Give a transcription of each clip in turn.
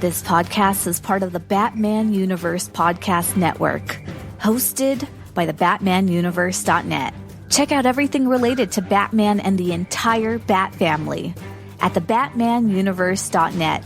This podcast is part of the Batman Universe Podcast Network, hosted by the BatmanUniverse.net. Check out everything related to Batman and the entire Bat family at the BatmanUniverse.net,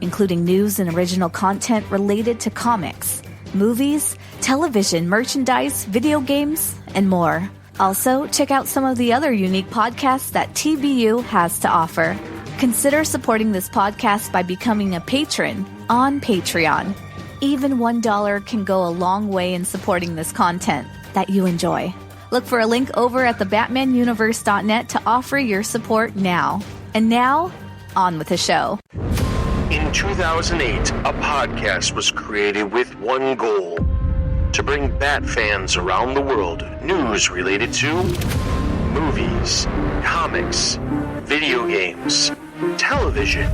including news and original content related to comics, movies, television, merchandise, video games, and more. Also, check out some of the other unique podcasts that TBU has to offer. Consider supporting this podcast by becoming a patron on Patreon. Even $1 can go a long way in supporting this content that you enjoy. Look for a link over at the BatmanUniverse.net to offer your support now. And now, on with the show. In 2008, a podcast was created with one goal: to bring Bat fans around the world news related to movies, comics, video games, television,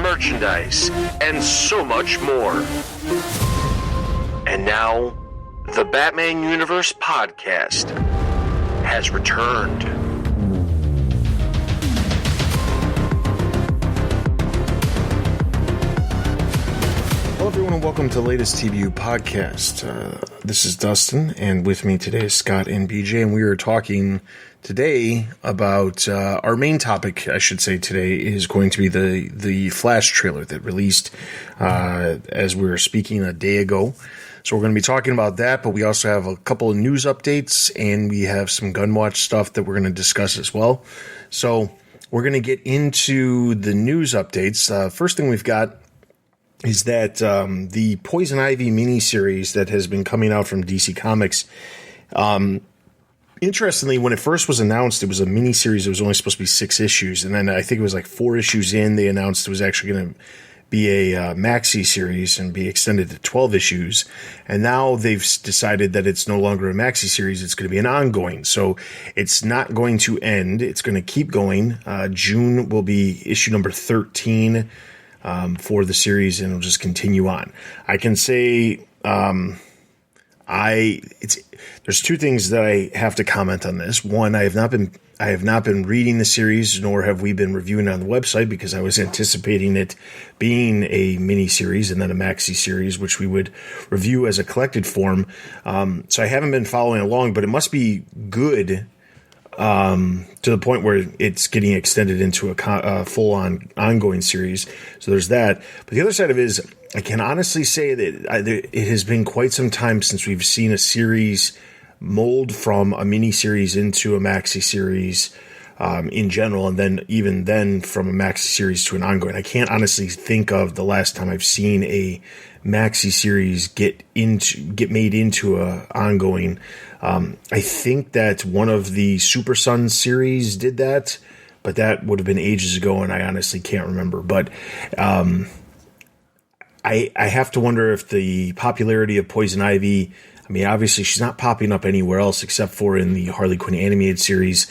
merchandise, and so much more. And now, the Batman Universe Podcast has returned. Hello everyone and welcome to the latest TBU podcast. This is Dustin, and with me today is Scott and BJ, and we are talking today about our main topic, I should say today, is going to be the Flash trailer that released as we were speaking a day ago. So we're going to be talking about that, but we also have a couple of news updates, and we have some Gunwatch stuff that we're going to discuss as well. So we're going to get into the news updates. First thing we've got is that the Poison Ivy miniseries that has been coming out from DC Comics, interestingly, when it first was announced, it was a miniseries. It was only supposed to be 6 issues, and then I think it was like 4 issues in, they announced it was actually going to be a maxi series and be extended to 12 issues. And now they've decided that it's no longer a maxi series. It's going to be an ongoing. So it's not going to end. It's going to keep going. June will be issue number 13 for the series, and it'll just continue on. I can say there's 2 things that I have to comment on this. One, I have not been reading the series, nor have we been reviewing it on the website, because I was anticipating it being a mini series and then a maxi series, which we would review as a collected form. So I haven't been following along, but it must be good to the point where it's getting extended into a full-on ongoing series. So there's that. But the other side of it is, I can honestly say that it has been quite some time since we've seen a series mold from a mini-series into a maxi-series in general, and then even then from a maxi-series to an ongoing. I can't honestly think of the last time I've seen a maxi-series get made into a ongoing. I think that one of the Super Sons series did that, but that would have been ages ago, and I honestly can't remember. But I have to wonder if the popularity of Poison Ivy, I mean, obviously she's not popping up anywhere else except for in the Harley Quinn animated series.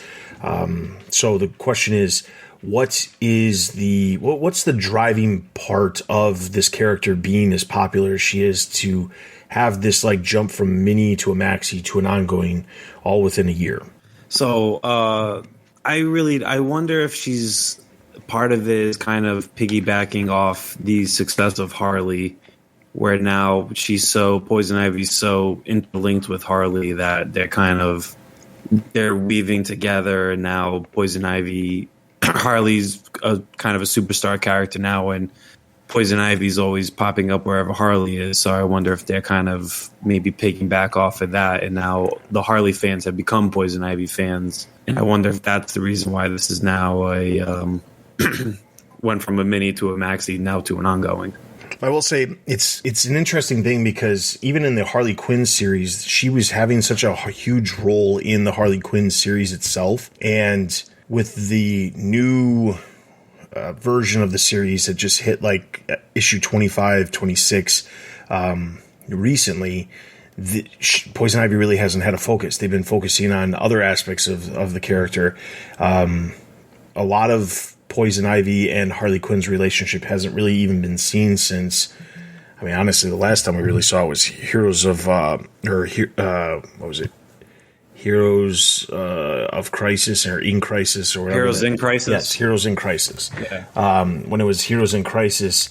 So the question is, what's the driving part of this character being as popular as she is to have this like jump from mini to a maxi to an ongoing all within a year? So I wonder if she's part of it is kind of piggybacking off the success of Harley, where now Poison Ivy's so interlinked with Harley that they're weaving together, and now Poison Ivy, Harley's a kind of a superstar character now, and Poison Ivy's always popping up wherever Harley is. So I wonder if they're kind of maybe picking back off of that, and now the Harley fans have become Poison Ivy fans. And I wonder if that's the reason why this is now went from a mini to a maxi now to an ongoing. I will say it's an interesting thing, because even in the Harley Quinn series, she was having such a huge role in the Harley Quinn series itself. And with the new version of the series that just hit like issue 25, 26 recently, Poison Ivy really hasn't had a focus. They've been focusing on other aspects of the character. A lot of Poison Ivy and Harley Quinn's relationship hasn't really even been seen since, I mean, honestly, the last time we really saw it was Heroes of Crisis, or In Crisis, or whatever. Heroes in Crisis? Yes, Heroes in Crisis. Yeah. When it was Heroes in Crisis,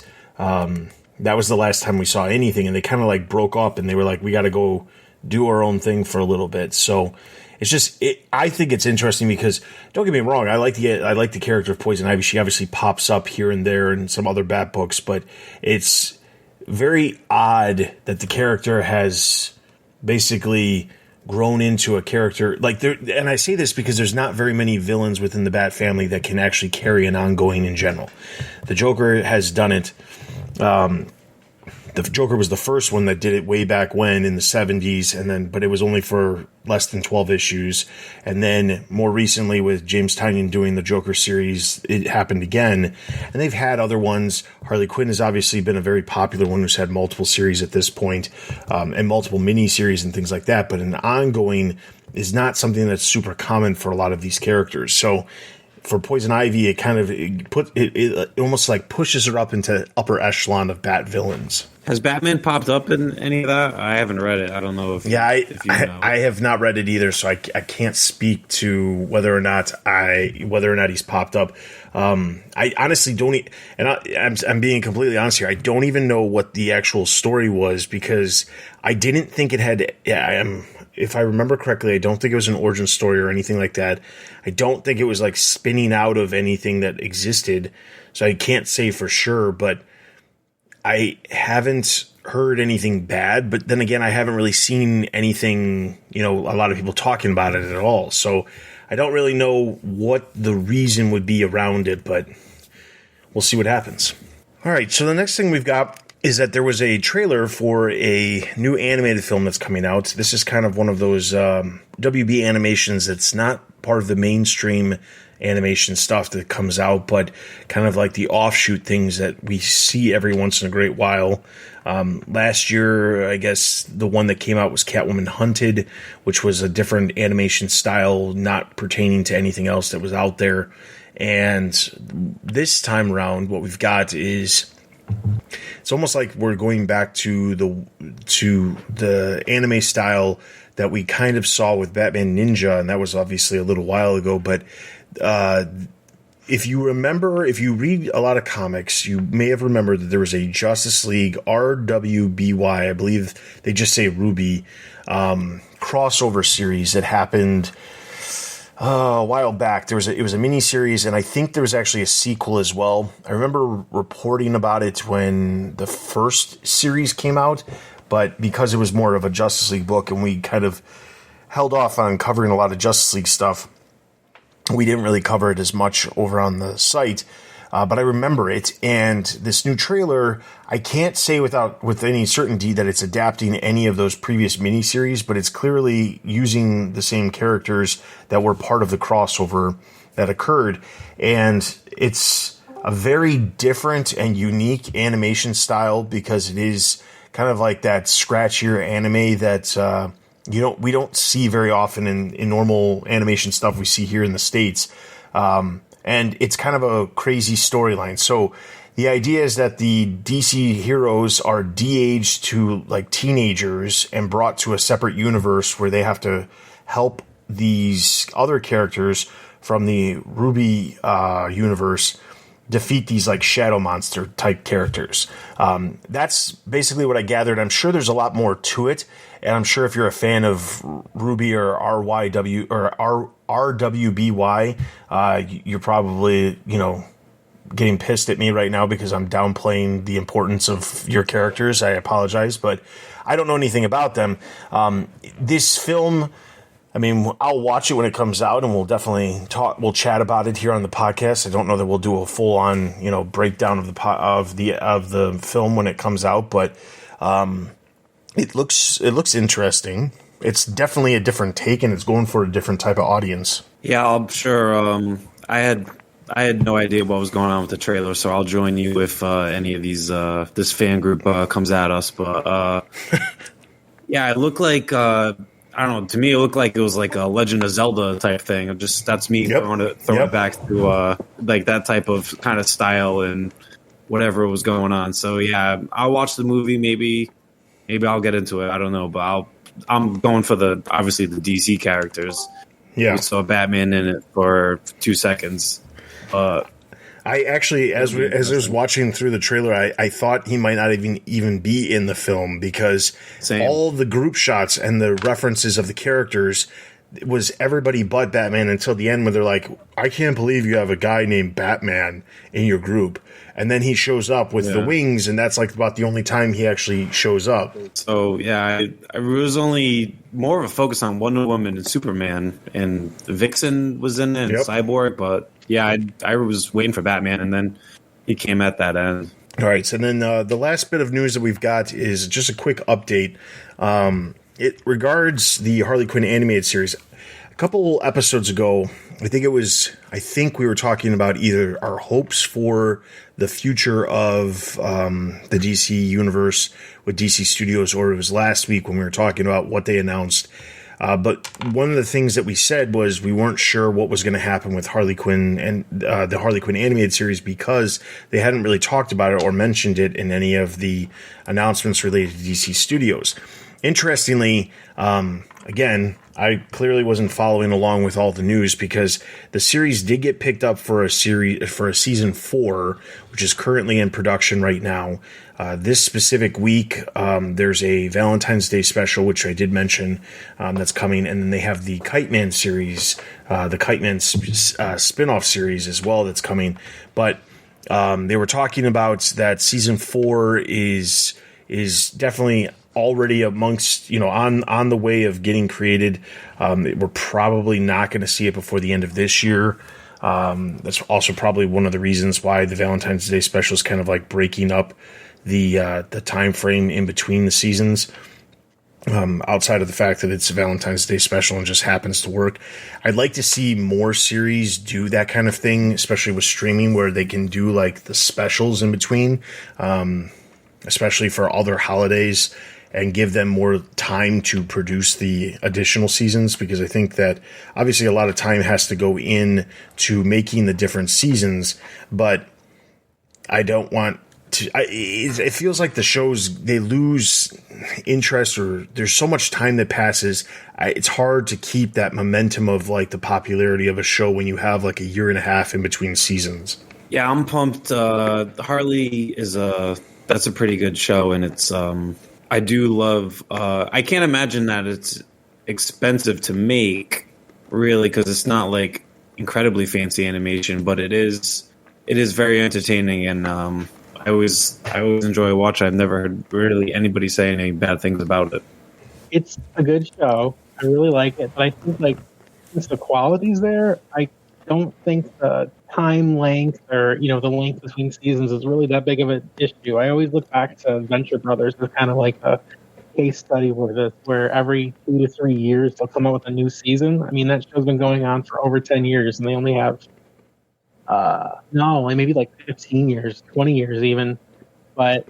that was the last time we saw anything, and they kind of like broke up, and they were like, we got to go do our own thing for a little bit. So it's just, I think it's interesting because, don't get me wrong, I like the character of Poison Ivy. She obviously pops up here and there in some other Bat books, but it's very odd that the character has basically grown into a character like there. And I say this because there's not very many villains within the Bat family that can actually carry an ongoing in general. The Joker has done it. The Joker was the first one that did it way back when in the 70s, but it was only for less than 12 issues. And then more recently with James Tynion doing the Joker series, it happened again. And they've had other ones. Harley Quinn has obviously been a very popular one who's had multiple series at this point, and multiple miniseries and things like that. But an ongoing is not something that's super common for a lot of these characters. So for Poison Ivy, it almost like pushes her up into upper echelon of Bat villains. Has Batman popped up in any of that? I haven't read it. I don't know if if you know. I have not read it either, so I can't speak to whether or not he's popped up. I honestly don't, I'm being completely honest here. I don't even know what the actual story was because I didn't think it had. If I remember correctly, I don't think it was an origin story or anything like that. I don't think it was like spinning out of anything that existed, so I can't say for sure, but I haven't heard anything bad, but then again, I haven't really seen anything, a lot of people talking about it at all. So I don't really know what the reason would be around it, but we'll see what happens. All right. So the next thing we've got is that there was a trailer for a new animated film that's coming out. This is kind of one of those WB animations that's not part of the mainstream animation stuff that comes out, but kind of like the offshoot things that we see every once in a great while. Last year, I guess the one that came out was Catwoman Hunted, which was a different animation style, not pertaining to anything else that was out there. And this time around, what we've got is it's almost like we're going back to the anime style that we kind of saw with Batman Ninja, and that was obviously a little while ago, but if you read a lot of comics, you may have remembered that there was a Justice League RWBY, I believe they just say RWBY, crossover series that happened a while back. It was a mini series, and I think there was actually a sequel as well. I remember reporting about it when the first series came out, but because it was more of a Justice League book and we kind of held off on covering a lot of Justice League stuff, we didn't really cover it as much over on the site, but I remember it. And this new trailer, I can't say with any certainty that it's adapting any of those previous miniseries, but it's clearly using the same characters that were part of the crossover that occurred. And it's a very different and unique animation style because it is kind of like that scratchier anime that we don't see very often in normal animation stuff we see here in the States. And it's kind of a crazy storyline. So the idea is that the DC heroes are de-aged to like teenagers and brought to a separate universe where they have to help these other characters from the RWBY universe defeat these like shadow monster type characters. That's basically what I gathered. I'm sure there's a lot more to it. And I'm sure if you're a fan of RWBY or RWBY, you're probably, getting pissed at me right now because I'm downplaying the importance of your characters. I apologize, but I don't know anything about them. This film, I'll watch it when it comes out, and we'll definitely we'll chat about it here on the podcast. I don't know that we'll do a full on, breakdown of the film when it comes out, but it looks interesting. It's definitely a different take, and it's going for a different type of audience. Yeah, I'm sure. I had no idea what was going on with the trailer, so I'll join you if any of these this fan group comes at us. But yeah, it looked like I don't know. To me, it looked like it was like a Legend of Zelda type thing. That's me throwing it back to like that type of kind of style and whatever was going on. So yeah, I'll watch the movie. Maybe I'll get into it. I don't know, but I'm going for obviously the DC characters. Yeah, we saw Batman in it for 2 seconds. I actually, as I was watching through the trailer, I thought he might not even be in the film because all the group shots and the references of the characters was everybody but Batman until the end, where they're like, "I can't believe you have a guy named Batman in your group." And then he shows up with the wings, and that's like about the only time he actually shows up. So I was only more of a focus on Wonder Woman and Superman, and Vixen was in it, and Cyborg. But I was waiting for Batman, and then he came at that end. All right, so then the last bit of news that we've got is just a quick update. It regards the Harley Quinn animated series. A couple episodes ago, I think we were talking about either our hopes for the future of the DC universe with DC Studios, or it was last week when we were talking about what they announced. But one of the things that we said was we weren't sure what was going to happen with Harley Quinn and the Harley Quinn animated series because they hadn't really talked about it or mentioned it in any of the announcements related to DC Studios. Interestingly, again, I clearly wasn't following along with all the news because the series did get picked up for a season 4, which is currently in production right now. This specific week, there's a Valentine's Day special, which I did mention, that's coming, and then they have the Kite Man series, the Kite Man spinoff series as well that's coming. But they were talking about that season 4 is definitely already amongst, on the way of getting created. We're probably not going to see it before the end of this year. That's also probably one of the reasons why the Valentine's Day special is kind of like breaking up the time frame in between the seasons. Outside of the fact that it's a Valentine's Day special and just happens to work. I'd like to see more series do that kind of thing, especially with streaming, where they can do like the specials in between, especially for other holidays, and give them more time to produce the additional seasons, because I think that obviously a lot of time has to go in to making the different seasons, but I don't want to. It feels like the shows, they lose interest, or there's so much time that passes. It's hard to keep that momentum of like the popularity of a show when you have like a year and a half in between seasons. Yeah, I'm pumped. Harley that's a pretty good show, and it's I do love. I can't imagine that it's expensive to make, really, because it's not like incredibly fancy animation, but it is very entertaining, and I always enjoy watching. I've never heard really anybody say any bad things about it. It's a good show. I really like it, but I think like since the quality's there, I don't think the time length or the length between seasons is really that big of an issue. I always look back to Venture Brothers as kind of like a case study where every 2 to 3 years they'll come out with a new season. I mean, that show's been going on for over 10 years, and they only have maybe like 15 years, 20 years even, but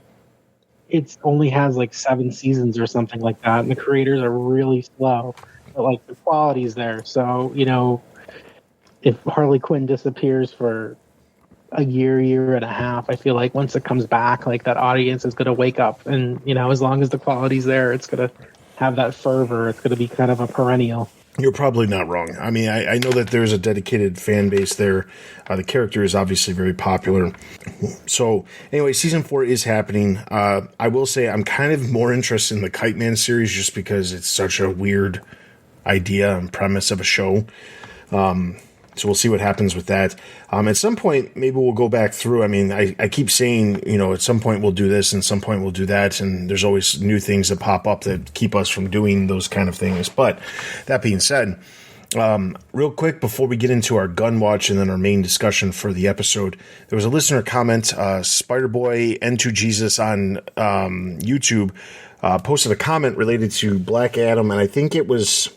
it only has like 7 seasons or something like that, and the creators are really slow, but like the quality's there. So if Harley Quinn disappears for a year and a half, I feel like once it comes back, like that audience is going to wake up, and as long as the quality's there, it's going to have that fervor. It's going to be kind of a perennial. You're probably not wrong. I mean, I know that there's a dedicated fan base there. The character is obviously very popular. So anyway, season 4 is happening. I will say I'm kind of more interested in the Kite Man series just because it's such a weird idea and premise of a show. So we'll see what happens with that. At some point, maybe we'll go back through. I mean, I keep saying, at some point we'll do this and some point we'll do that. And there's always new things that pop up that keep us from doing those kind of things. But that being said, real quick, before we get into our gun watch and then our main discussion for the episode, there was a listener comment, Spider-Boy N2Jesus on YouTube posted a comment related to Black Adam. And I think it was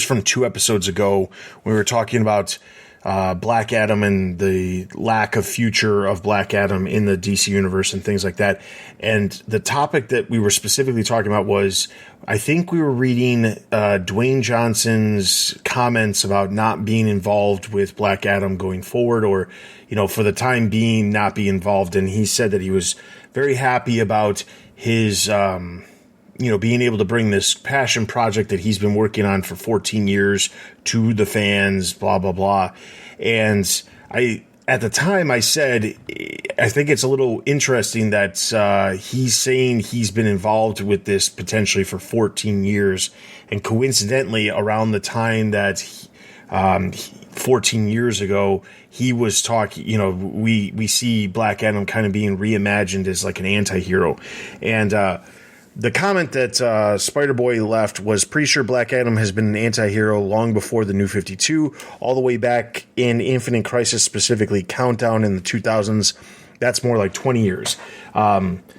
from 2 episodes ago. We were talking about Black Adam and the lack of future of Black Adam in the DC universe and things like that. And the topic that we were specifically talking about was, I think we were reading Dwayne Johnson's comments about not being involved with Black Adam going forward, or, for the time being not be involved. And he said that he was very happy about his, being able to bring this passion project that he's been working on for 14 years to the fans, blah, blah, blah. And at the time I said, I think it's a little interesting that he's saying he's been involved with this potentially for 14 years. And coincidentally, around the time that 14 years ago, he was talking, we see Black Adam kind of being reimagined as like an anti-hero. And the comment that Spider-Boy left was pretty sure Black Adam has been an anti-hero long before the New 52, all the way back in Infinite Crisis, specifically Countdown in the 2000s. That's more like 20 years.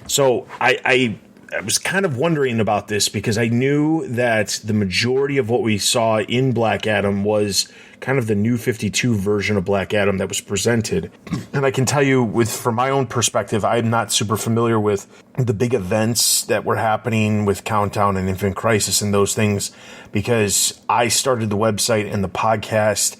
So I was kind of wondering about this because I knew that the majority of what we saw in Black Adam was kind of the New 52 version of Black Adam that was presented. And I can tell you, from my own perspective, I'm not super familiar with the big events that were happening with Countdown and Infinite Crisis and those things, because I started the website and the podcast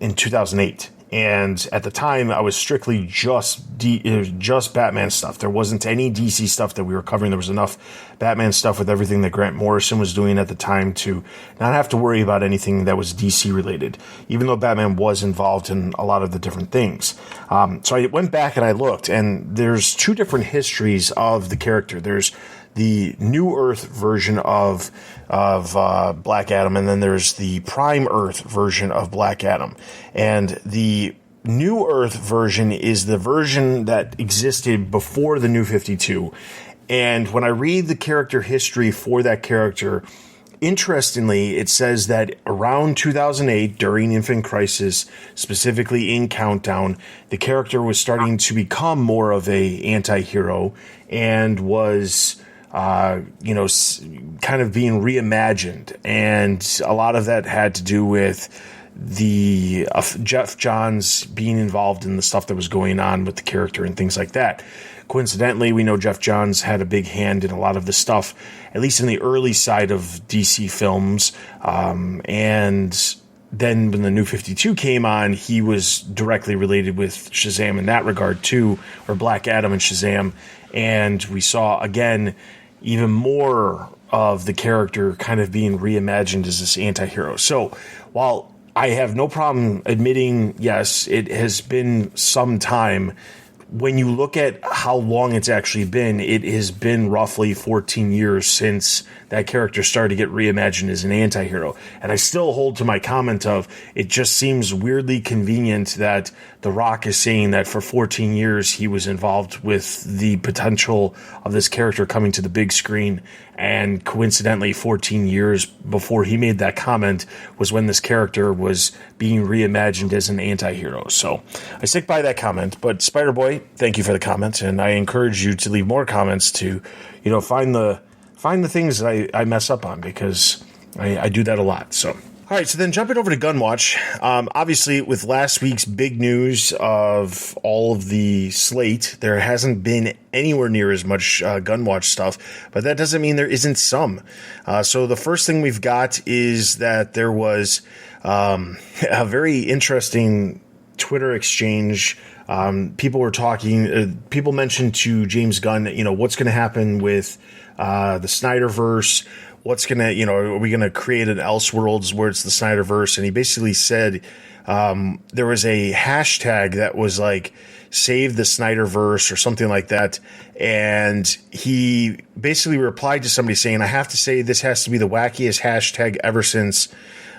in 2008. And at the time, I was strictly just Batman stuff. There wasn't any DC stuff that we were covering. There was enough Batman stuff with everything that Grant Morrison was doing at the time to not have to worry about anything that was DC related, even though Batman was involved in a lot of the different things. So I went back and I looked, and there's two different histories of the character. There's the New Earth version of Black Adam, and then there's the Prime Earth version of Black Adam. And the New Earth version is the version that existed before the New 52. And when I read the character history for that character, interestingly, it says that around 2008, during Infinite Crisis, specifically in Countdown, the character was starting to become more of a anti-hero and was kind of being reimagined. And a lot of that had to do with the Jeff Johns being involved in the stuff that was going on with the character and things like that. Coincidentally, we know Jeff Johns had a big hand in a lot of the stuff, at least in the early side of DC films. And then when the New 52 came on, he was directly related with Shazam in that regard too, or Black Adam and Shazam. And we saw, again, even more of the character kind of being reimagined as this anti-hero. So while I have no problem admitting, yes, it has been some time, when you look at how long it's actually been, it has been roughly 14 years since that character started to get reimagined as an anti-hero. And I still hold to my comment of, it just seems weirdly convenient that The Rock is saying that for 14 years he was involved with the potential of this character coming to the big screen. And coincidentally, 14 years before he made that comment was when this character was being reimagined as an anti-hero. So I stick by that comment. But Spider-Boy, thank you for the comment. And I encourage you to leave more comments to, find the things that I mess up on, because I do that a lot. So, all right. So then jumping over to Gunwatch, obviously with last week's big news of all of the slate, there hasn't been anywhere near as much Gunwatch stuff, but that doesn't mean there isn't some. So the first thing we've got is that there was a very interesting Twitter exchange. People were talking, people mentioned to James Gunn, what's going to happen with the Snyderverse. What's going to, are we going to create an Elseworlds where it's the Snyderverse? And he basically said there was a hashtag that was like, save the Snyderverse or something like that. And he basically replied to somebody saying, I have to say this has to be the wackiest hashtag ever since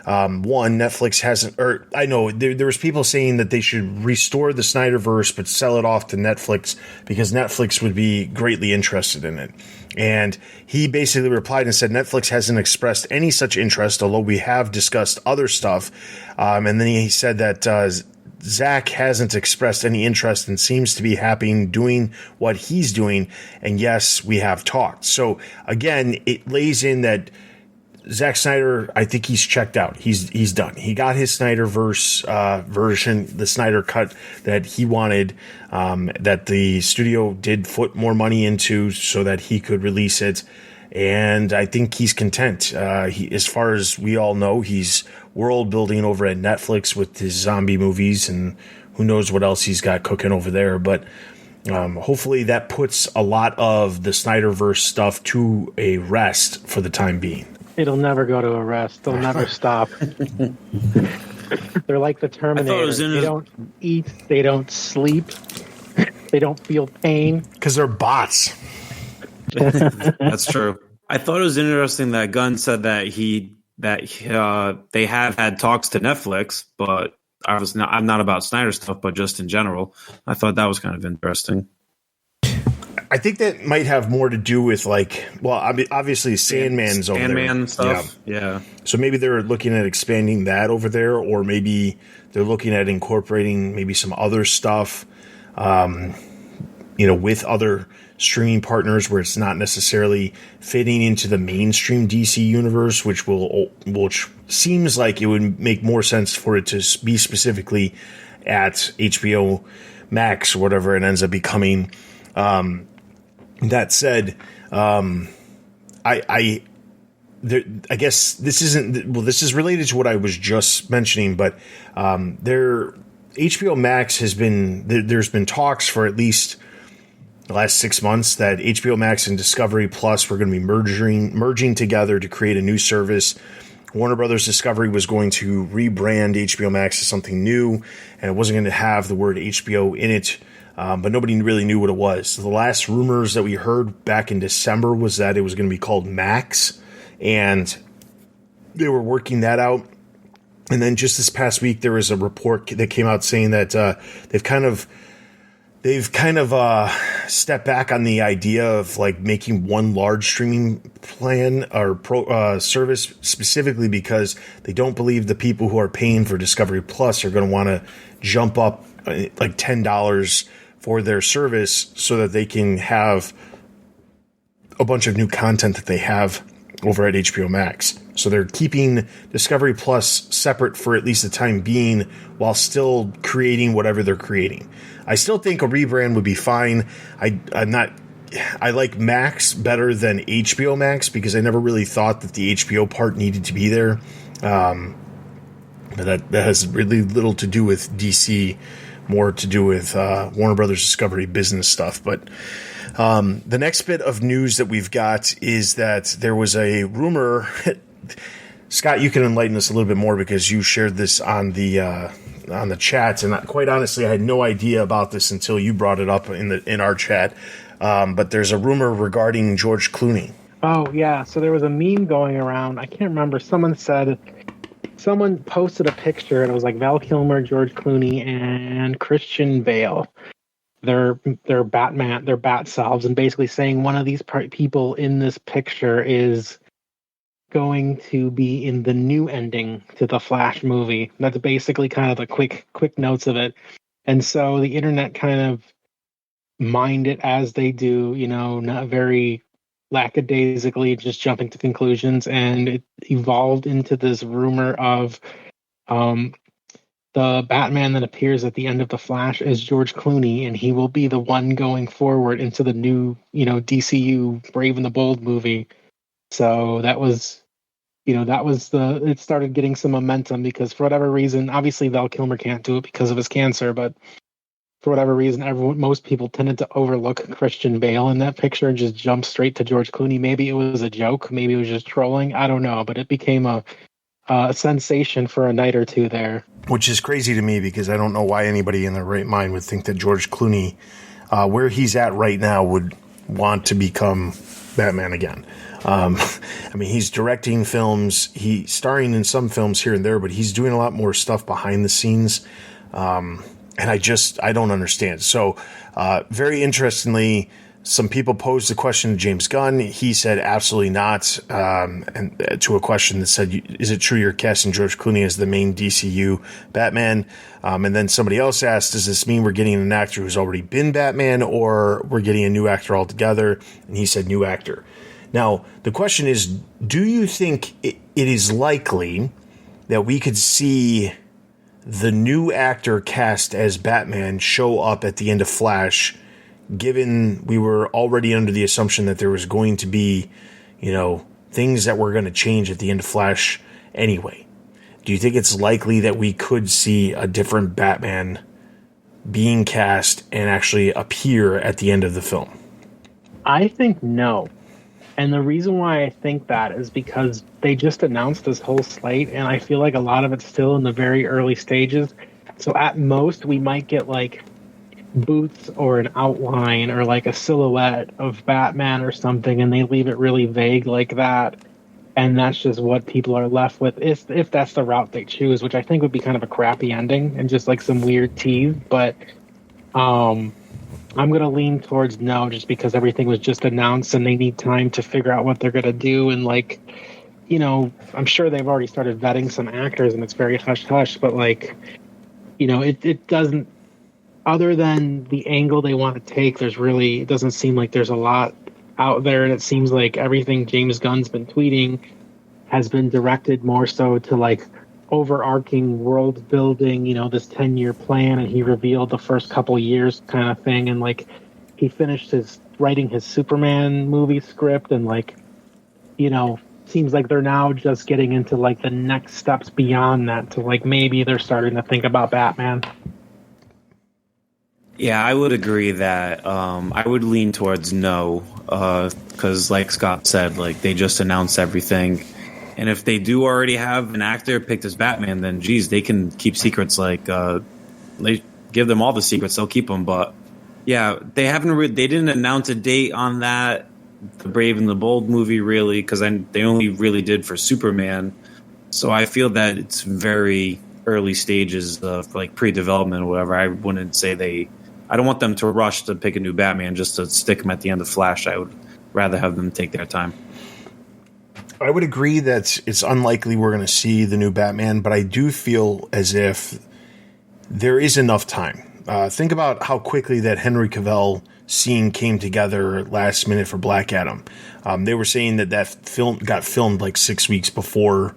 one, Netflix hasn't, or I know there was people saying that they should restore the Snyderverse but sell it off to Netflix because Netflix would be greatly interested in it. And he basically replied and said Netflix hasn't expressed any such interest, although we have discussed other stuff. And then he said that Zach hasn't expressed any interest and seems to be happy doing what he's doing. And yes, we have talked. So again, it lays in that Zack Snyder, I think he's checked out. He's done. He got his Snyderverse version, the Snyder cut that he wanted, that the studio did put more money into so that he could release it. And I think he's content. As far as we all know, he's world building over at Netflix with his zombie movies, and who knows what else he's got cooking over there. But hopefully that puts a lot of the Snyderverse stuff to a rest for the time being. It'll never go to a rest. They'll never stop. They're like the Terminator. They don't eat. They don't sleep. They don't feel pain. Because they're bots. That's true. I thought it was interesting that Gunn said that they have had talks to Netflix, but I'm not about Snyder stuff, but just in general. I thought that was kind of interesting. I think that might have more to do with obviously Sandman's over there. Sandman stuff. Yeah. So maybe they're looking at expanding that over there, or maybe they're looking at incorporating maybe some other stuff, with other streaming partners where it's not necessarily fitting into the mainstream DC universe, which seems like it would make more sense for it to be specifically at HBO Max or whatever it ends up becoming. That said, I guess this isn't, this is related to what I was just mentioning, but HBO Max there's been talks for at least the last 6 months that HBO Max and Discovery Plus were going to be merging together to create a new service. Warner Brothers Discovery was going to rebrand HBO Max as something new, and it wasn't going to have the word HBO in it. But nobody really knew what it was. So the last rumors that we heard back in December was that it was going to be called Max, and they were working that out. And then just this past week, there was a report that came out saying that they've kind of stepped back on the idea of like making one large streaming plan or service, specifically because they don't believe the people who are paying for Discovery Plus are going to want to jump up like $10 for their service so that they can have a bunch of new content that they have over at HBO Max. So they're keeping Discovery Plus separate for at least the time being while still creating whatever they're creating. I still think a rebrand would be fine. I like Max better than HBO Max because I never really thought that the HBO part needed to be there. But that has really little to do with DC, more to do with Warner Brothers Discovery business stuff. But the next bit of news that we've got is that there was a rumor. Scott, you can enlighten us a little bit more because you shared this on the chat, and quite honestly, I had no idea about this until you brought it up in our chat. But there's a rumor regarding George Clooney. Oh yeah, so there was a meme going around. I can't remember. Someone posted a picture, and it was like Val Kilmer, George Clooney, and Christian Bale. They're Batman, they're bat selves, and basically saying one of these people in this picture is going to be in the new ending to the Flash movie. That's basically kind of the quick notes of it. And so the internet kind of mined it as they do, not very lackadaisically, just jumping to conclusions, and it evolved into this rumor of the Batman that appears at the end of The Flash is George Clooney, and he will be the one going forward into the new, DCU Brave and the Bold movie. So it started getting some momentum because for whatever reason, obviously Val Kilmer can't do it because of his cancer, but for whatever reason, most people tended to overlook Christian Bale in that picture and just jump straight to George Clooney. Maybe it was a joke, maybe it was just trolling. I don't know, but it became a sensation for a night or two there. Which is crazy to me because I don't know why anybody in their right mind would think that George Clooney, where he's at right now, would want to become Batman again. He's directing films, he's starring in some films here and there, but he's doing a lot more stuff behind the scenes. And I don't understand. So, very interestingly, some people posed the question to James Gunn. He said absolutely not. And to a question that said, is it true you're casting George Clooney as the main DCU Batman? And then somebody else asked, does this mean we're getting an actor who's already been Batman or we're getting a new actor altogether? And he said new actor. Now, the question is, do you think it is likely that we could see the new actor cast as Batman show up at the end of Flash, given we were already under the assumption that there was going to be, things that were going to change at the end of Flash anyway? Do you think it's likely that we could see a different Batman being cast and actually appear at the end of the film? I think no. And the reason why I think that is because they just announced this whole slate, and I feel like a lot of it's still in the very early stages. So at most, we might get like boots or an outline or like a silhouette of Batman or something, and they leave it really vague like that. And that's just what people are left with if that's the route they choose, which I think would be kind of a crappy ending and just like some weird tease. But I'm going to lean towards no, just because everything was just announced and they need time to figure out what they're going to do. And like, I'm sure they've already started vetting some actors and it's very hush hush, but like, it doesn't, other than the angle they want to take, it doesn't seem like there's a lot out there. And it seems like everything James Gunn's been tweeting has been directed more so to like overarching world building, this 10-year plan. And he revealed the first couple years kind of thing. And like, he finished writing his Superman movie script and like, seems like they're now just getting into like the next steps beyond that to like maybe they're starting to think about Batman. Yeah, I would agree that I would lean towards no, because like Scott said, like they just announced everything, and if they do already have an actor picked as Batman, then geez, they can keep secrets. Like they give them all the secrets, they'll keep them. But yeah, they didn't announce a date on that. The Brave and the Bold movie, really, because they only really did for Superman. So I feel that it's very early stages of like pre-development or whatever. I wouldn't say I don't want them to rush to pick a new Batman just to stick him at the end of Flash. I would rather have them take their time. I would agree that it's unlikely we're going to see the new Batman, but I do feel as if there is enough time. Think about how quickly that Henry Cavill scene came together last minute for Black Adam. They were saying that film got filmed like 6 weeks before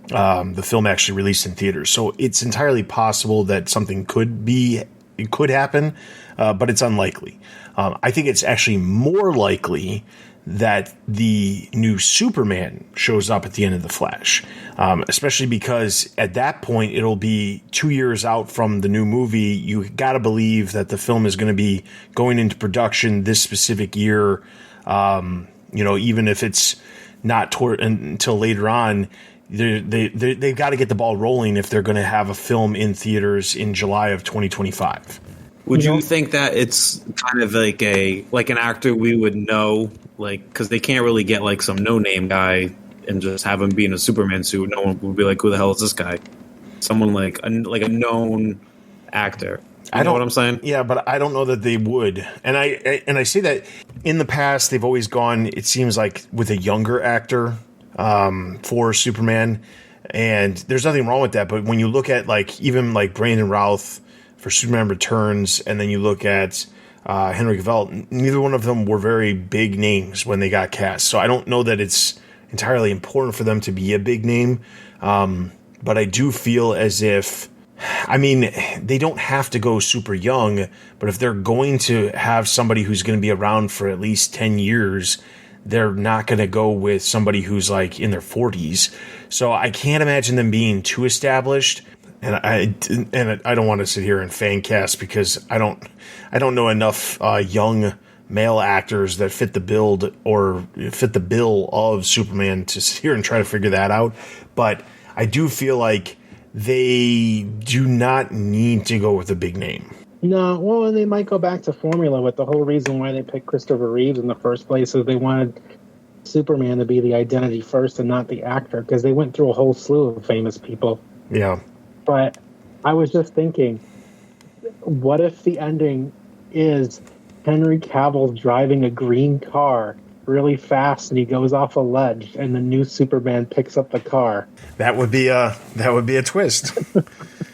the film actually released in theaters. So it's entirely possible that something could happen, but it's unlikely. I think it's actually more likely that the new Superman shows up at the end of The Flash, especially because at that point it'll be 2 years out from the new movie. You got to believe that the film is going to be going into production this specific year. Even if it's not until later on, they've got to get the ball rolling if they're going to have a film in theaters in July of 2025. Would you think that it's kind of like an actor we would know, like, because they can't really get like some no-name guy and just have him be in a Superman suit? No one would be like, "Who the hell is this guy?" Someone like a known actor. You know what I'm saying? Yeah, but I don't know that they would. And I say that in the past they've always gone, it seems like, with a younger actor for Superman, and there's nothing wrong with that. But when you look at like even like Brandon Routh for Superman Returns, and then you look at Henry Cavill, neither one of them were very big names when they got cast. So I don't know that it's entirely important for them to be a big name. But I do feel as if, they don't have to go super young, but if they're going to have somebody who's going to be around for at least 10 years, they're not going to go with somebody who's like in their 40s. So I can't imagine them being too established. And I don't want to sit here and fan cast because I don't know enough young male actors that fit the bill of Superman to sit here and try to figure that out. But I do feel like they do not need to go with a big name. No, well, and they might go back to formula with the whole reason why they picked Christopher Reeves in the first place is they wanted Superman to be the identity first and not the actor, because they went through a whole slew of famous people. Yeah. But I was just thinking, what if the ending is Henry Cavill driving a green car really fast and he goes off a ledge and the new Superman picks up the car? That would be a twist.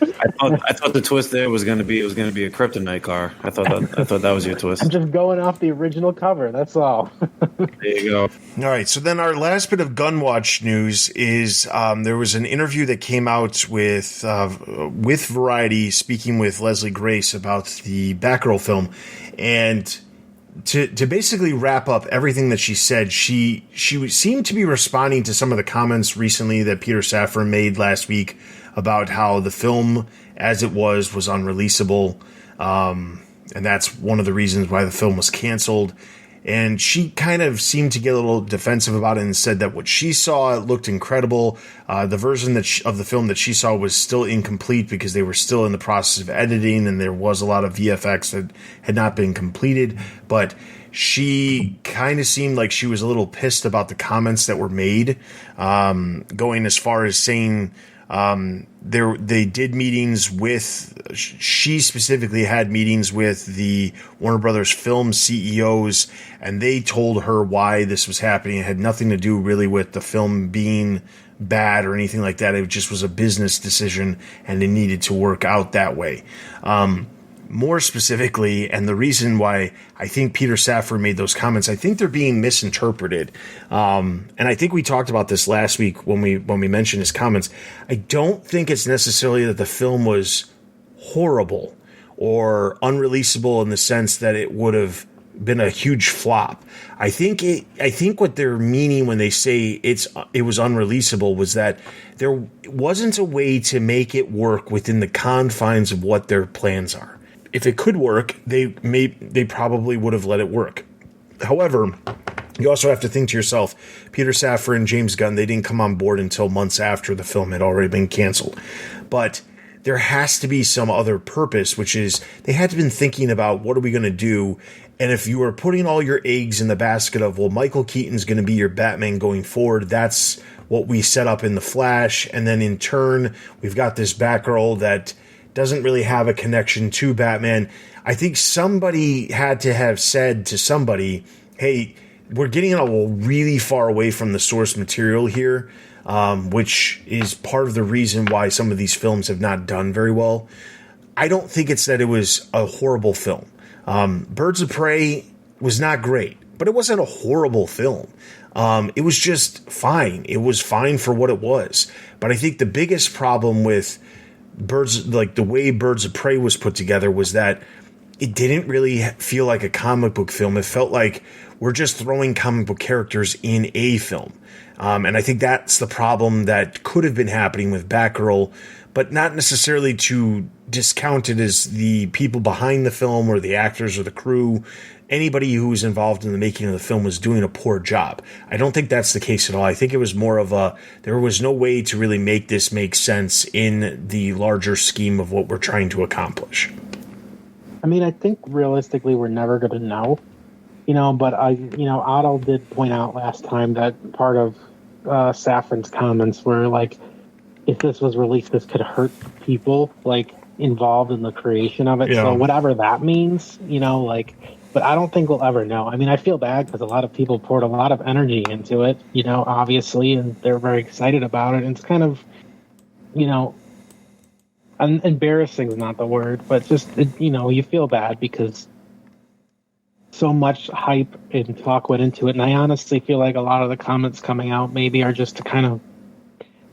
I thought the twist there was going to be a kryptonite car. I thought that was your twist. I'm just going off the original cover. That's all. There you go. All right. So then our last bit of Gunwatch news is there was an interview that came out with Variety speaking with Leslie Grace about the Batgirl film, and to basically wrap up everything that she said, she seemed to be responding to some of the comments recently that Peter Safran made last week about how the film as it was unreleasable, and that's one of the reasons why the film was canceled. And she kind of seemed to get a little defensive about it and said that what she saw looked incredible. The version of the film that she saw was still incomplete because they were still in the process of editing and there was a lot of VFX that had not been completed. But she kind of seemed like she was a little pissed about the comments that were made, going as far as saying they did meetings with, she specifically had meetings with the Warner Brothers film CEOs, and they told her why this was happening. It had nothing to do really with the film being bad or anything like that. It just was a business decision, and it needed to work out that way. More specifically, and the reason why I think Peter Safran made those comments, I think they're being misinterpreted. And I think we talked about this last week when we mentioned his comments. I don't think it's necessarily that the film was horrible or unreleasable in the sense that it would have been a huge flop. I think what they're meaning when they say it was unreleasable was that there wasn't a way to make it work within the confines of what their plans are. If it could work, they probably would have let it work. However, you also have to think to yourself, Peter Safran, James Gunn, they didn't come on board until months after the film had already been canceled. But there has to be some other purpose, which is they had to have been thinking about what are we going to do. And if you were putting all your eggs in the basket of, well, Michael Keaton's going to be your Batman going forward, that's what we set up in The Flash. And then in turn, we've got this Batgirl that doesn't really have a connection to Batman. I think somebody had to have said to somebody, hey, we're getting really far away from the source material here, which is part of the reason why some of these films have not done very well. I don't think it's that it was a horrible film. Birds of Prey was not great, but it wasn't a horrible film. It was just fine. It was fine for what it was. But I think the biggest problem with the way Birds of Prey was put together was that it didn't really feel like a comic book film. It felt like we're just throwing comic book characters in a film. And I think that's the problem that could have been happening with Batgirl, but not necessarily to discount it as the people behind the film or the actors or the crew. Anybody who was involved in the making of the film was doing a poor job. I don't think that's the case at all. I think it was more of there was no way to really make this make sense in the larger scheme of what we're trying to accomplish. I mean, I think realistically we're never going to know, but Otto did point out last time that part of Safran's comments were like, if this was released, this could hurt people involved in the creation of it. Yeah. So whatever that means, but I don't think we'll ever know. I mean, I feel bad because a lot of people poured a lot of energy into it, obviously, and they're very excited about it. And it's kind of, embarrassing is not the word, but just, you feel bad because so much hype and talk went into it. And I honestly feel like a lot of the comments coming out maybe are just to kind of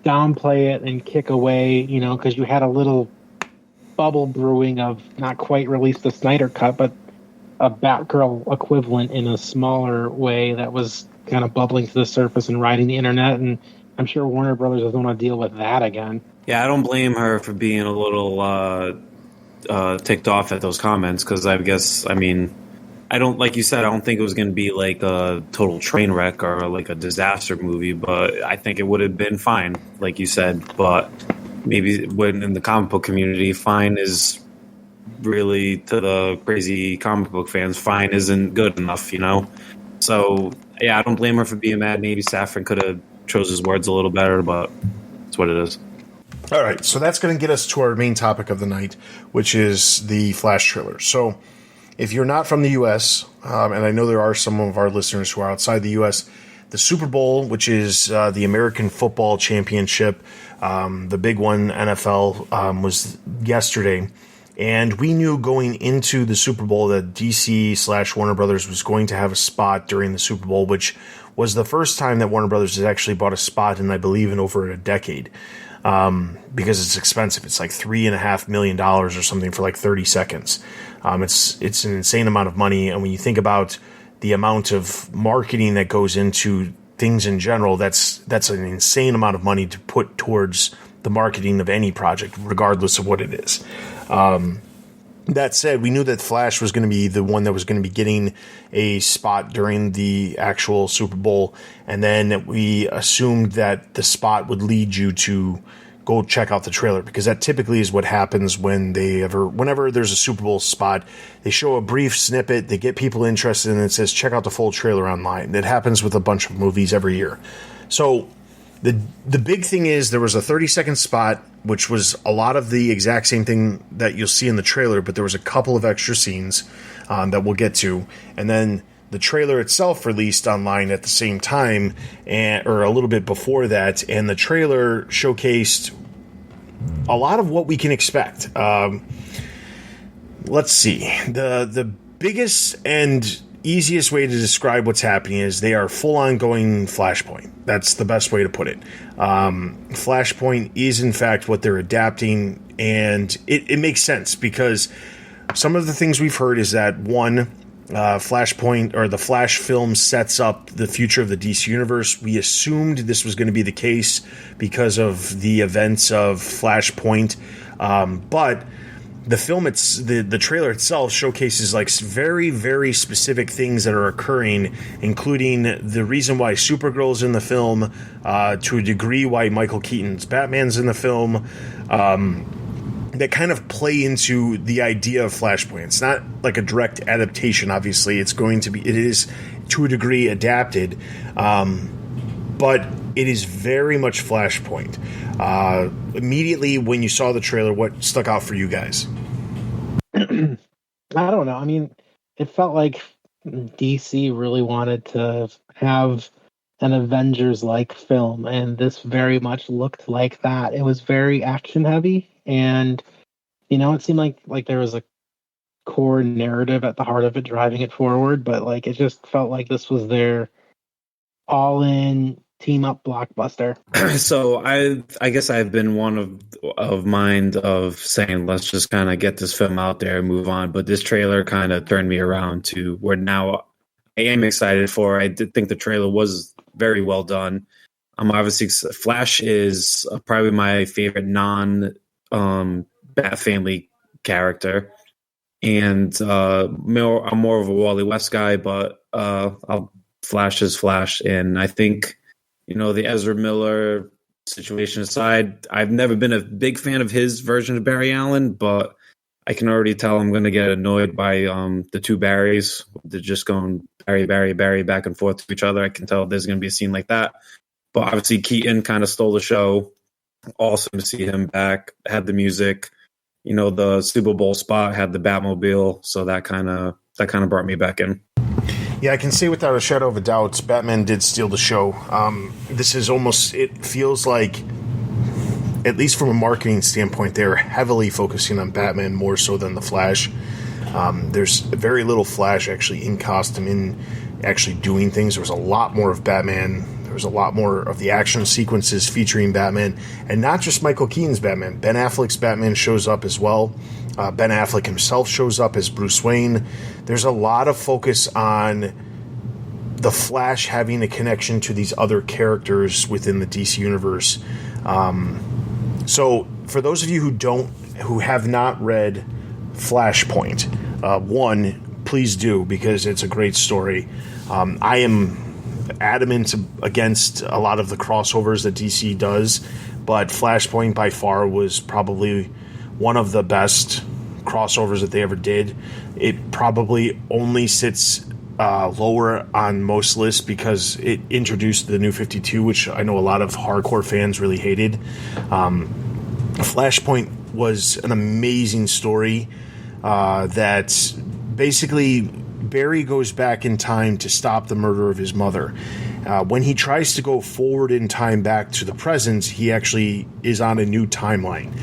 downplay it and kick away, because you had a little bubble brewing of not quite released the Snyder Cut, but a Batgirl equivalent in a smaller way that was kind of bubbling to the surface and riding the internet. And I'm sure Warner Brothers doesn't want to deal with that again. Yeah, I don't blame her for being a little ticked off at those comments because I don't, like you said, I don't think it was going to be like a total train wreck or like a disaster movie, but I think it would have been fine, like you said. But maybe when in the comic book community, fine is really, to the crazy comic book fans, fine isn't good enough, So, yeah, I don't blame her for being mad. Maybe Safran could have chose his words a little better, but it's what it is. All right, so that's going to get us to our main topic of the night, which is the Flash trailer. So if you're not from the U.S., and I know there are some of our listeners who are outside the U.S., the Super Bowl, which is the American Football Championship, the big one, NFL, was yesterday. And we knew going into the Super Bowl that DC/Warner Brothers was going to have a spot during the Super Bowl, which was the first time that Warner Brothers has actually bought a spot in, I believe, in over a decade. Because it's expensive. It's like $3.5 million or something for like 30 seconds. It's an insane amount of money. And when you think about the amount of marketing that goes into things in general, that's an insane amount of money to put towards the marketing of any project, regardless of what it is. That said, we knew that Flash was going to be the one that was going to be getting a spot during the actual Super Bowl, and then we assumed that the spot would lead you to go check out the trailer, because that typically is what happens whenever there's a Super Bowl spot. They show a brief snippet, they get people interested, and it says check out the full trailer online. That happens with a bunch of movies every year. So the big thing is there was a 30-second spot, which was a lot of the exact same thing that you'll see in the trailer, but there was a couple of extra scenes that we'll get to. And then the trailer itself released online at the same time, or a little bit before that, and the trailer showcased a lot of what we can expect. Let's see. The biggest and easiest way to describe what's happening is they are full-on going Flashpoint. That's the best way to put it. Flashpoint is, in fact, what they're adapting, and it makes sense, because some of the things we've heard is that, one, Flashpoint, or the Flash film, sets up the future of the DC Universe. We assumed this was going to be the case because of the events of Flashpoint, but the film, the trailer itself showcases like very, very specific things that are occurring, including the reason why Supergirl's in the film, to a degree why Michael Keaton's Batman's in the film, that kind of play into the idea of Flashpoint. It's not like a direct adaptation, obviously. It is to a degree adapted, but it is very much Flashpoint. Immediately when you saw the trailer, what stuck out for you guys? I don't know. I mean, it felt like DC really wanted to have an Avengers-like film, and this very much looked like that. It was very action-heavy, and, it seemed like there was a core narrative at the heart of it driving it forward, but, it just felt like this was their all-in team-up blockbuster. So I guess I've been one of mind of saying, let's just kind of get this film out there and move on. But this trailer kind of turned me around to where now I am excited for. I did think the trailer was very well done. Obviously, Flash is probably my favorite non-Bat family character. And I'm more of a Wally West guy, but Flash is Flash. And I think, the Ezra Miller situation aside, I've never been a big fan of his version of Barry Allen, but I can already tell I'm going to get annoyed by the two Barrys. They're just going Barry back and forth to each other. I can tell there's going to be a scene like that. But obviously Keaton kind of stole the show. Awesome to see him back. Had the music. The Super Bowl spot had the Batmobile, so that kind of brought me back in. Yeah, I can say without a shadow of a doubt, Batman did steal the show. This is almost, it feels like, at least from a marketing standpoint, they're heavily focusing on Batman more so than the Flash. There's very little Flash actually in costume, in actually doing things. There was a lot more of Batman. There was a lot more of the action sequences featuring Batman, and not just Michael Keaton's Batman. Ben Affleck's Batman shows up as well. Ben Affleck himself shows up as Bruce Wayne. There's a lot of focus on the Flash having a connection to these other characters within the DC universe. So for those of you who have not read Flashpoint, one, please do, because it's a great story. I am adamant against a lot of the crossovers that DC does, but Flashpoint by far was probably one of the best crossovers that they ever did. It probably only sits lower on most lists because it introduced the New 52, which I know a lot of hardcore fans really hated. Flashpoint was an amazing story that basically Barry goes back in time to stop the murder of his mother. When he tries to go forward in time back to the present, he actually is on a new timeline.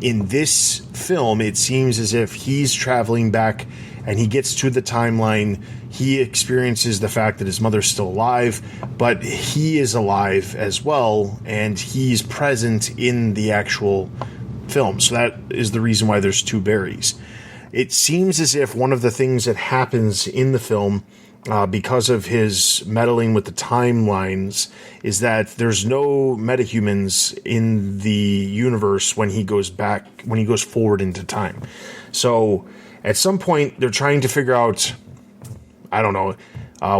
In this film, it seems as if he's traveling back and he gets to the timeline. He experiences the fact that his mother's still alive, but he is alive as well, and he's present in the actual film. So that is the reason why there's two Barrys. It seems as if one of the things that happens in the film because of his meddling with the timelines, is that there's no metahumans in the universe when he goes forward into time. So at some point, they're trying to figure out, I don't know,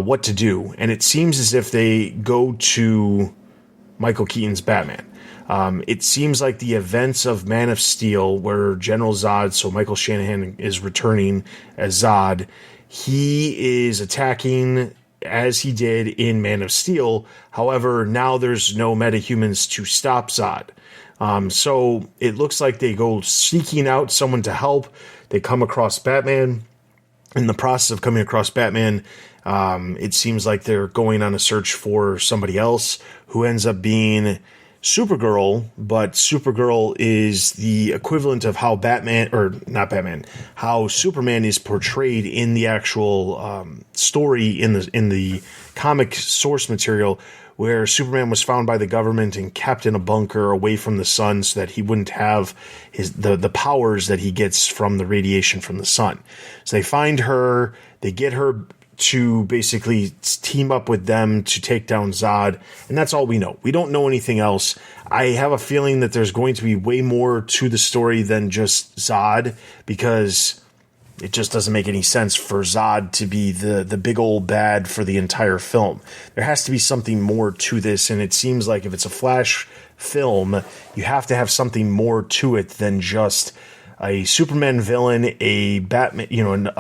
what to do. And it seems as if they go to Michael Keaton's Batman. It seems like the events of Man of Steel, where General Zod, so Michael Shanahan is returning as Zod, he is attacking as he did in Man of Steel. However, now there's no metahumans to stop Zod. So it looks like they go seeking out someone to help. They come across Batman. In the process of coming across Batman, it seems like they're going on a search for somebody else who ends up being Supergirl, but Supergirl is the equivalent of how how Superman is portrayed in the actual story in the comic source material, where Superman was found by the government and kept in a bunker away from the sun so that he wouldn't have the powers that he gets from the radiation from the sun. So they find her, they get her to basically team up with them to take down Zod, and that's all we know. We don't know anything else. I have a feeling that there's going to be way more to the story than just Zod, because it just doesn't make any sense for Zod to be the big old bad for the entire film. There has to be something more to this, and it seems like if it's a Flash film, you have to have something more to it than just a Superman villain, a Batman,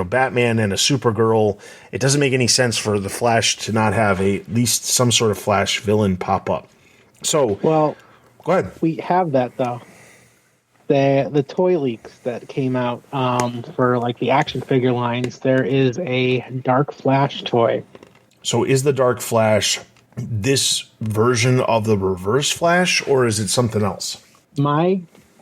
Batman and a Supergirl. It doesn't make any sense for the Flash to not have at least some sort of Flash villain pop up. So, well, go ahead. We have that though. The toy leaks that came out for like the action figure lines, there is a Dark Flash toy. So is the Dark Flash this version of the Reverse Flash, or is it something else?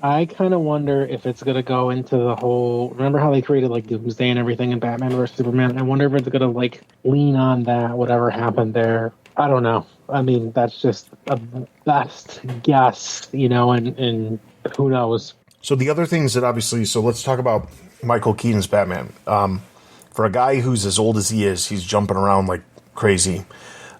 I kind of wonder if it's going to go into the whole... Remember how they created like Doomsday and everything in Batman vs. Superman? I wonder if it's going to like lean on that, whatever happened there. I don't know. I mean, that's just a best guess, and who knows. So the other things that obviously... So let's talk about Michael Keaton's Batman. For a guy who's as old as he is, he's jumping around like crazy.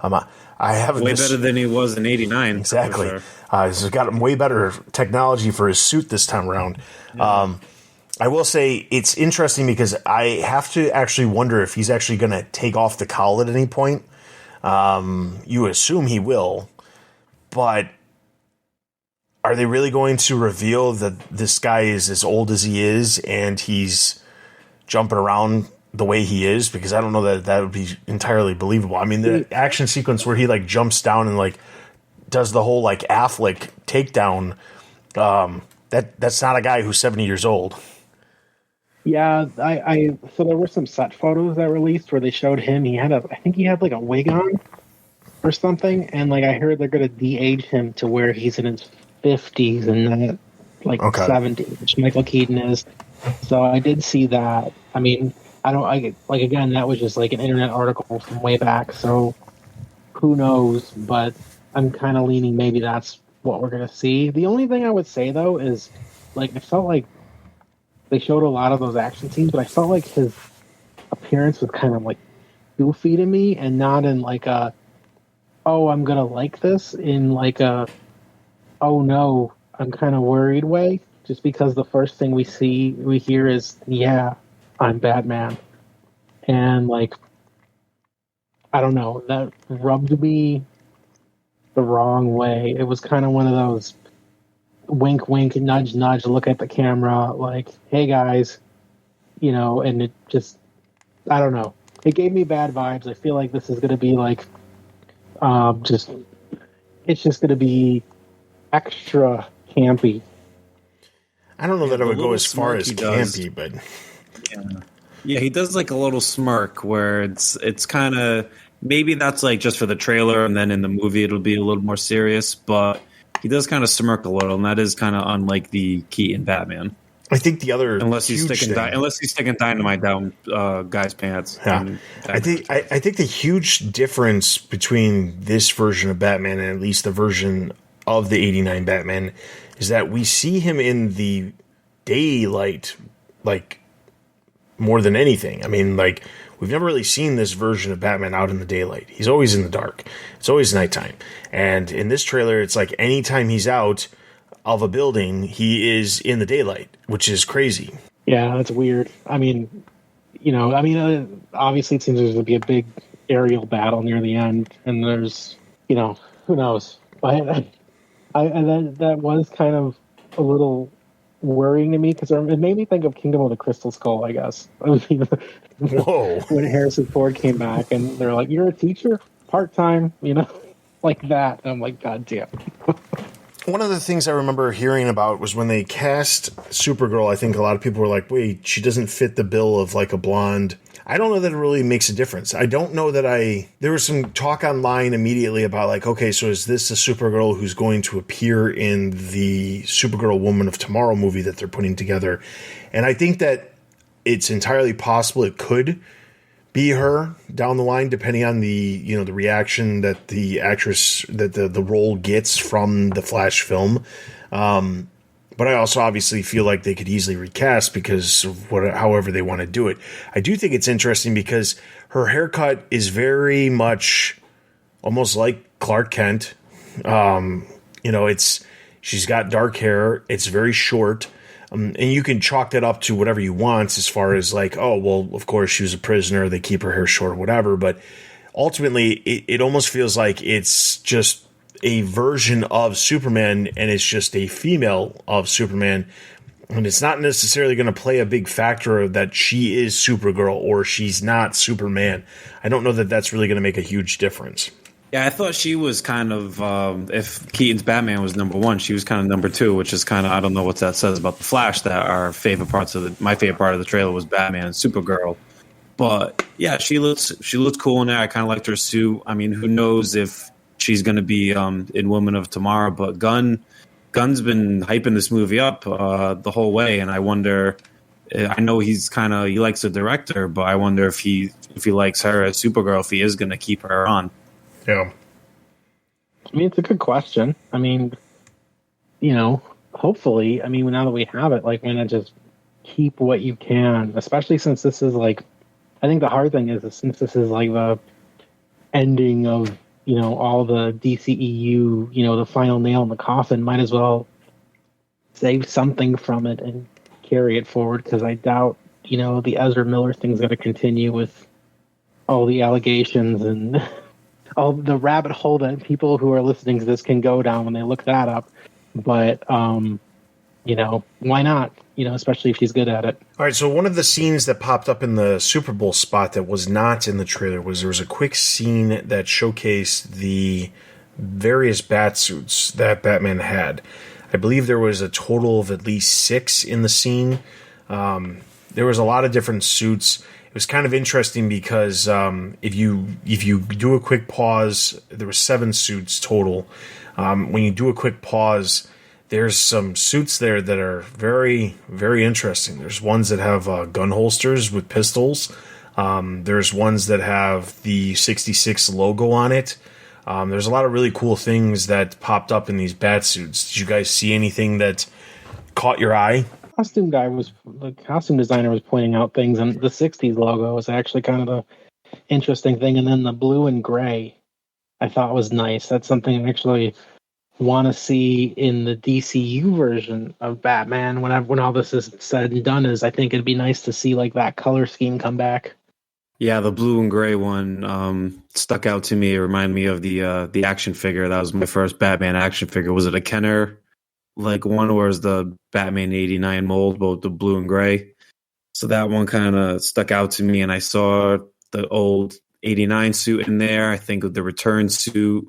I have way better than he was in '89. Exactly. Sure. He's got way better technology for his suit this time around. Yeah. I will say it's interesting because I have to actually wonder if he's actually going to take off the cowl at any point. You assume he will, but are they really going to reveal that this guy is as old as he is and he's jumping around the way he is? Because I don't know that would be entirely believable. I mean, the action sequence where he like jumps down and like does the whole like Affleck takedown, that's not a guy who's 70 years old. Yeah, so there were some set photos that released where they showed him. I think he had like a wig on or something, and like I heard they're going to de-age him to where he's in his 50s and not like 70, which Michael Keaton is. So I did see that. I mean, again, that was just like an internet article from way back, so who knows, but I'm kind of leaning maybe that's what we're going to see. The only thing I would say, though, is like I felt like they showed a lot of those action scenes, but I felt like his appearance was kind of like goofy to me, and not in like a, oh, I'm going to like this, in like a, oh no, I'm kind of worried way, just because the first thing we hear is, yeah, I'm Batman. And like, I don't know, that rubbed me the wrong way. It was kind of one of those wink, wink, nudge, nudge, look at the camera, like, hey guys, and it just, I don't know. It gave me bad vibes. I feel like this is going to be like, it's just going to be extra campy. I don't know that I would go as far as campy, but yeah, he does like a little smirk where it's kind of, maybe that's like just for the trailer, and then in the movie it'll be a little more serious. But he does kind of smirk a little, and that is kind of unlike the Keaton Batman. I think the other unless he's sticking dynamite down guys' pants. Yeah, I think the huge difference between this version of Batman and at least the version of the '89 Batman is that we see him in the daylight, like more than anything. I mean, like we've never really seen this version of Batman out in the daylight. He's always in the dark. It's always nighttime. And in this trailer, it's like anytime he's out of a building, he is in the daylight, which is crazy. Yeah, that's weird. I mean, obviously it seems there's going to be a big aerial battle near the end, and there's, who knows? But that was kind of a little worrying to me because it made me think of Kingdom of the Crystal Skull, I guess. Whoa. When Harrison Ford came back and they're like, "You're a teacher? Part-time?" Like that. And I'm like, God damn. One of the things I remember hearing about was when they cast Supergirl, I think a lot of people were like, wait, she doesn't fit the bill of like a blonde. I don't know that it really makes a difference. I don't know that there was some talk online immediately about like, okay, so is this a Supergirl who's going to appear in the Supergirl Woman of Tomorrow movie that they're putting together? And I think that it's entirely possible it could be her down the line, depending on the the reaction that the actress that the role gets from the Flash film. But I also obviously feel like they could easily recast because of however they want to do it. I do think it's interesting because her haircut is very much almost like Clark Kent. She's got dark hair. It's very short. And you can chalk that up to whatever you want as far as like, oh, well, of course she was a prisoner. They keep her hair short, whatever. But ultimately, it almost feels like it's just a version of Superman and it's just a female of Superman. And it's not necessarily going to play a big factor that she is Supergirl or she's not Superman. I don't know that that's really going to make a huge difference. Yeah, I thought she was kind of, if Keaton's Batman was number one, she was kind of number two, which is kind of, I don't know what that says about the Flash, that my favorite part of the trailer was Batman and Supergirl. But yeah, she looks cool in there. I kind of liked her suit. I mean, who knows if she's going to be in Woman of Tomorrow, but Gunn's been hyping this movie up the whole way, and I wonder, I know he likes the director, but I wonder if he likes her as Supergirl, if he is going to keep her on. Yeah. I mean, it's a good question. I mean, hopefully, now that we have it, like, why not just keep what you can, especially since this is like, I think the hard thing is since this is like the ending of, all the DCEU, the final nail in the coffin, might as well save something from it and carry it forward, because I doubt, the Ezra Miller thing's going to continue with all the allegations and all the rabbit hole that people who are listening to this can go down when they look that up. But, why not? Especially if she's good at it. All right, so one of the scenes that popped up in the Super Bowl spot that was not in the trailer was there was a quick scene that showcased the various bat suits that Batman had. I believe there was a total of at least 6 in the scene. There was a lot of different suits. It was kind of interesting because if you do a quick pause, there were 7 suits total. When you do a quick pause, there's some suits there that are very, very interesting. There's ones that have gun holsters with pistols. There's ones that have the 66 logo on it. There's a lot of really cool things that popped up in these bat suits. Did you guys see anything that caught your eye? The costume designer was pointing out things, and the 60s logo was actually kind of the interesting thing. And then the blue and gray I thought was nice. That's something I actually want to see in the DCU version of Batman when all this is said and done. I think it'd be nice to see like that color scheme come back. Yeah, the blue and gray one stuck out to me. It reminded me of the action figure. That was my first Batman action figure. Was it a Kenner? Like one was the Batman 89 mold, both the blue and gray. So that one kind of stuck out to me. And I saw the old 89 suit in there. I think of the return suit.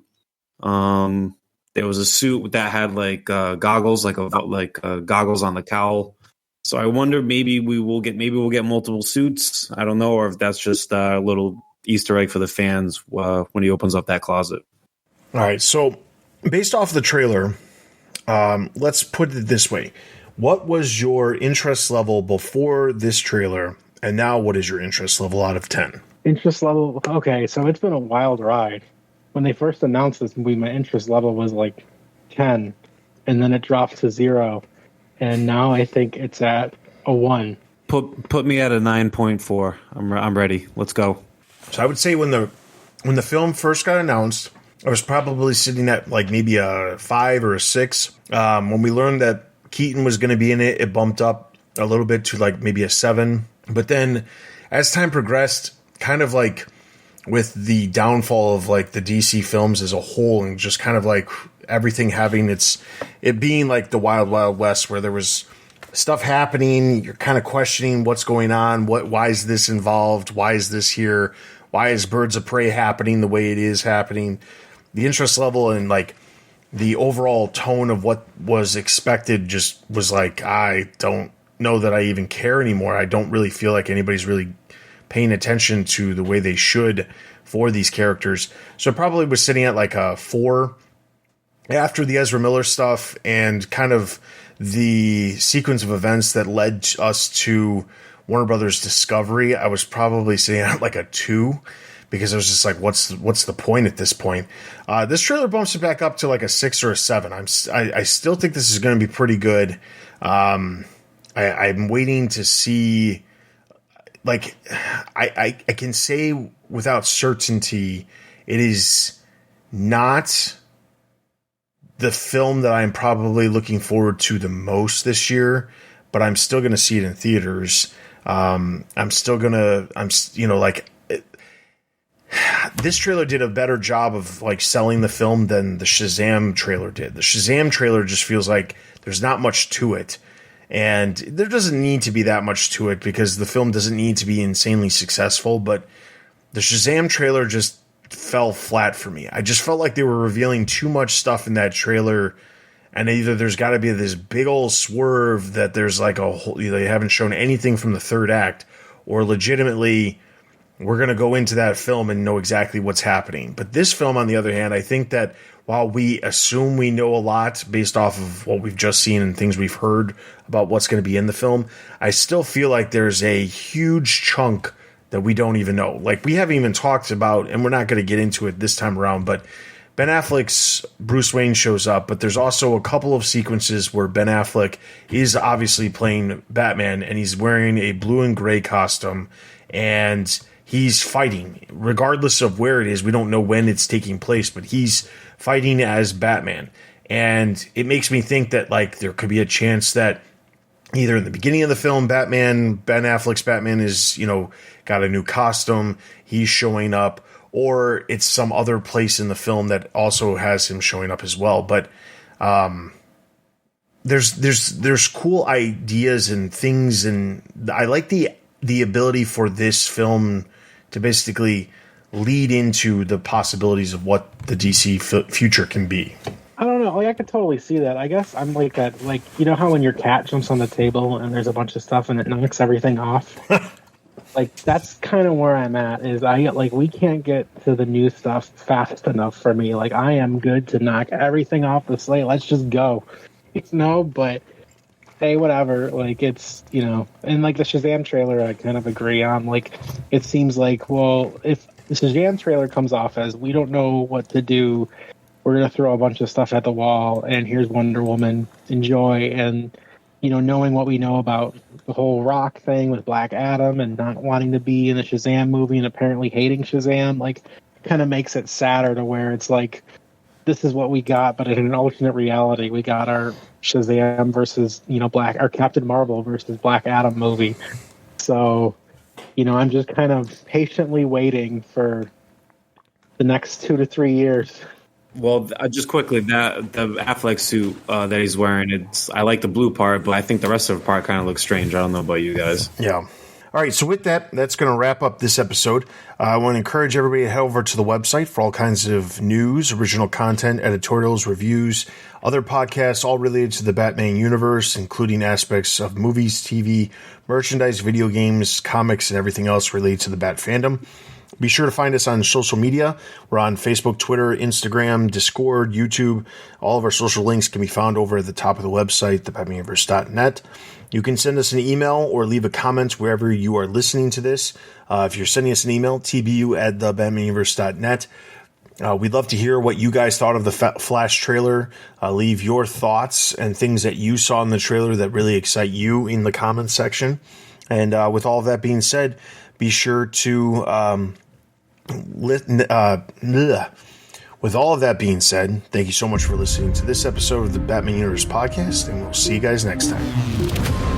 There was a suit that had like goggles, like goggles on the cowl. So I wonder maybe we'll get multiple suits. I don't know, or if that's just a little Easter egg for the fans when he opens up that closet. All right. So based off the trailer, let's put it this way. What was your interest level before this trailer, and now what is your interest level out of 10? Interest level? Okay, so it's been a wild ride. When they first announced this movie, my interest level was like 10, and then it dropped to 0, and now I think it's at a 1. Put me at a 9.4. I'm ready. Let's go. So I would say when the film first got announced, I was probably sitting at like maybe a 5 or a 6. When we learned that Keaton was going to be in it, it bumped up a little bit to like maybe a 7. But then as time progressed, kind of like with the downfall of like the DC films as a whole, and just kind of like everything having it being like the Wild Wild West, where there was stuff happening, you're kind of questioning what's going on, why is this involved, why is this here, why is Birds of Prey happening the way it is happening, the interest level and like the overall tone of what was expected just was like, I don't know that I even care anymore. I don't really feel like anybody's really paying attention to the way they should for these characters. So it probably was sitting at like a 4 after the Ezra Miller stuff and kind of the sequence of events that led us to Warner Brothers Discovery. I was probably sitting at like a 2 because I was just like, what's the point at this point? This trailer bumps it back up to like a 6 or a 7. I still think this is going to be pretty good. I'm waiting to see. Like, I can say without certainty, it is not the film that I'm probably looking forward to the most this year, but I'm still going to see it in theaters. This trailer did a better job of like selling the film than the Shazam trailer did. The Shazam trailer just feels like there's not much to it. And there doesn't need to be that much to it because the film doesn't need to be insanely successful. But the Shazam trailer just fell flat for me. I just felt like they were revealing too much stuff in that trailer. And either there's got to be this big old swerve that there's like a whole, they haven't shown anything from the third act, or legitimately we're going to go into that film and know exactly what's happening. But this film, on the other hand, I think that while we assume we know a lot based off of what we've just seen and things we've heard about what's going to be in the film, I still feel like there's a huge chunk that we don't even know. Like, we haven't even talked about, and we're not going to get into it this time around, but Ben Affleck's Bruce Wayne shows up, but there's also a couple of sequences where Ben Affleck is obviously playing Batman, and he's wearing a blue and gray costume, and he's fighting. Regardless of where it is, we don't know when it's taking place, but he's fighting as Batman. And it makes me think that like there could be a chance that either in the beginning of the film, Ben Affleck's Batman is, got a new costume, he's showing up, or it's some other place in the film that also has him showing up as well. But there's cool ideas and things, and I like the ability for this film to basically lead into the possibilities of what the DC future can be. I don't know. Like, I could totally see that. I guess I'm like that. Like, you know how when your cat jumps on the table and there's a bunch of stuff and it knocks everything off? Like, that's kind of where I'm at. Is we can't get to the new stuff fast enough for me. Like, I am good to knock everything off the slate. Let's just go. But hey, whatever. Like, it's, and like the Shazam trailer, I kind of agree on. Like, it seems like, well, if the Shazam trailer comes off as we don't know what to do, we're going to throw a bunch of stuff at the wall, and here's Wonder Woman, enjoy. And, knowing what we know about the whole Rock thing with Black Adam and not wanting to be in the Shazam movie and apparently hating Shazam, like, kind of makes it sadder to where it's like, this is what we got, but in an alternate reality, we got our Shazam versus, our Captain Marvel versus Black Adam movie. So, I'm just kind of patiently waiting for the next 2 to 3 years. Well, just quickly, the Affleck suit that he's wearing, I like the blue part, but I think the rest of the part kind of looks strange. I don't know about you guys. Yeah. All right, so with that, that's going to wrap up this episode. I want to encourage everybody to head over to the website for all kinds of news, original content, editorials, reviews, other podcasts, all related to the Batman universe, including aspects of movies, TV, merchandise, video games, comics, and everything else related to the Bat fandom. Be sure to find us on social media. We're on Facebook, Twitter, Instagram, Discord, YouTube. All of our social links can be found over at the top of the website, thebatmanuniverse.net. You can send us an email or leave a comment wherever you are listening to this. If you're sending us an email, tbu@thebatmanuniverse.net. We'd love to hear what you guys thought of the Flash trailer. Leave your thoughts and things that you saw in the trailer that really excite you in the comments section. And with all of that being said, be sure to with all of that being said, thank you so much for listening to this episode of the Batman Universe podcast, and we'll see you guys next time.